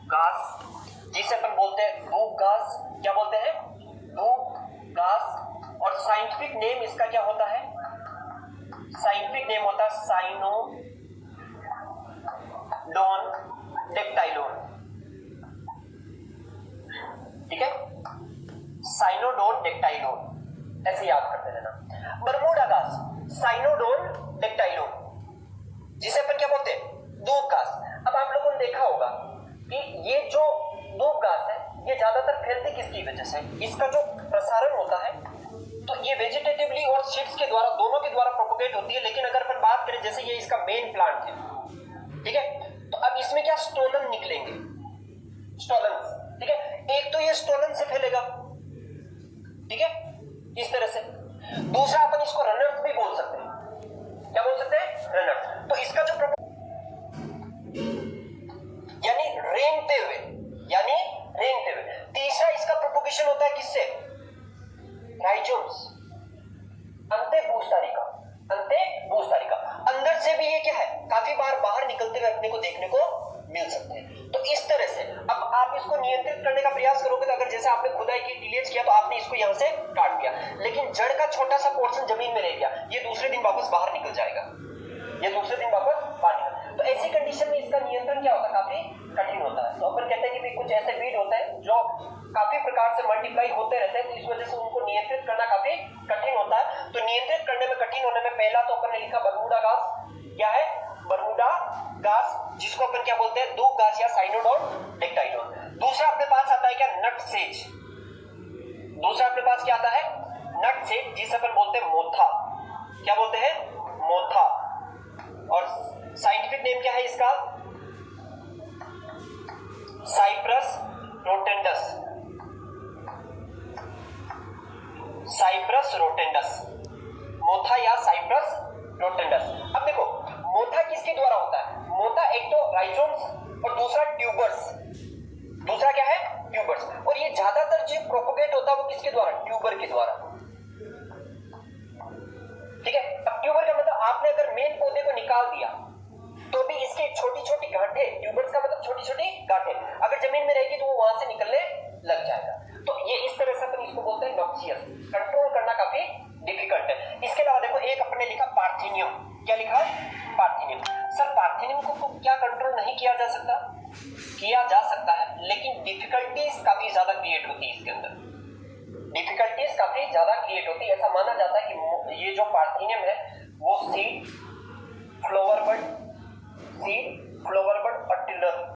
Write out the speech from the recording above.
घास, जिसे अपन बोलते हैं धूप घास। क्या बोलते हैं? धूप घास। और साइंटिफिक नेम इसका क्या होता है? साइंटिफिक नेम होता है साइनोडोन डेक्टाइलोन। ठीक है, साइनोडोन डेक्टाइलोन, ऐसे याद करते रहना। बरमूडा घास, साइनोडोन डेक्टाइलोन, जिसे अपन क्या बोलते हैं? धूप घास। अब आप लोगों ने देखा होगा कि ये जो धूप घास है ये ज्यादातर फैलती किसकी वजह से? इसका जो प्रसारण होता है तो ये वेजिटेटिवली और सीड्स के द्वारा, दोनों के द्वारा प्रोपोगेट होती है। लेकिन अगर अपन बात करें, जैसे ये इसका मेन प्लांट है, ठीक है, तो अब इसमें क्या स्टोलन निकलेंगे, स्टोलन, ठीक है। एक तो ये स्टोलन से फैलेगा, ठीक है, इस तरह से। दूसरा अपन इसको रनर्स भी बोल सकते हैं। क्या बोल सकते हैं? रनर्स। तो इसका जो रेंगते हुए। तीसरा इसका प्रोपोगेशन होता है किससे? राइजोम्स, अंतेभूस्थारिका, अंतेभूस्थारिका। अंदर से भी ये क्या है, काफी बार बाहर निकलते हुए अपने को देखने को मिल सकते हैं। तो इस तरह से अब आप इसको नियंत्रित करने का प्रयास करोगे तो अगर जैसे आपने खुदाई की, टिलेज किया, तो आपने इसको यहां से काट दिया, लेकिन जड़ का छोटा सा पोर्शन जमीन में रह गया, ये दूसरे दिन वापस बाहर निकल जाएगा, ये दूसरे दिन वापस बाहर निकल। तो ऐसी कंडीशन में इसका नियंत्रण क्या होता है? काफी कठिन होता है। तो अपन कहते हैं कि कुछ ऐसे वीड होते हैं जो काफी प्रकार से मल्टीप्लाई होते रहते हैं, तो इस वजह से उनको नियंत्रित करना काफी कठिन होता है। तो नियंत्रित करने में कठिन होने में पहला तो अपन ने लिखा बरमूडा घास। क्या है? बरमूडा घास, जिसको अपन क्या बोलते हैं? धूप घास या साइनोडोन डेक्टाइलोन। दूसरा अपने पास आता है क्या? नटसेज। दूसरा अपने पास क्या आता है? नटसेज, जिसे अपन बोलते हैं मोथा। क्या बोलते हैं? मोथा। और साइंटिफिक नेम क्या है इसका? साइप्रस रोटेंडस, साइप्रस रोटेंडस, मोथा या साइप्रस रोटेंडस। अब देखो, मोथा किसके द्वारा होता है? मोथा एक तो राइजोम्स और दूसरा ट्यूबर्स। दूसरा क्या है? ट्यूबर्स। और ये ज्यादातर जो प्रोपोगेट होता है वो किसके द्वारा? ट्यूबर के द्वारा। ठीक है, अब ट्यूबर का मतलब आपने अगर मेन पौधे को निकाल दिया तो भी इसके छोटी छोटी गांठें, ट्यूबर्स का मतलब छोटी छोटी गांठें, अगर जमीन में रहेगी तो वो वहां से निकलने लग जाएगा। तो ये इस तरह से अपन इसको बोलते हैं नॉक्सियस। कंट्रोल करना काफी डिफिकल्ट है। इसके अलावा देखो, एक अपने लिखा पार्थिनियम। क्या लिखा? पार्थिनियम। सर पार्थिनियम को क्या कंट्रोल नहीं किया जा सकता? किया जा सकता है, लेकिन डिफिकल्टीज काफी ज्यादा क्रिएट होती है इसके अंदर, डिफिकल्टीज काफी ज्यादा क्रिएट होती है। ऐसा माना जाता है कि ये जो पार्थिनियम है वो सीड, फ्लावर बड और टिलर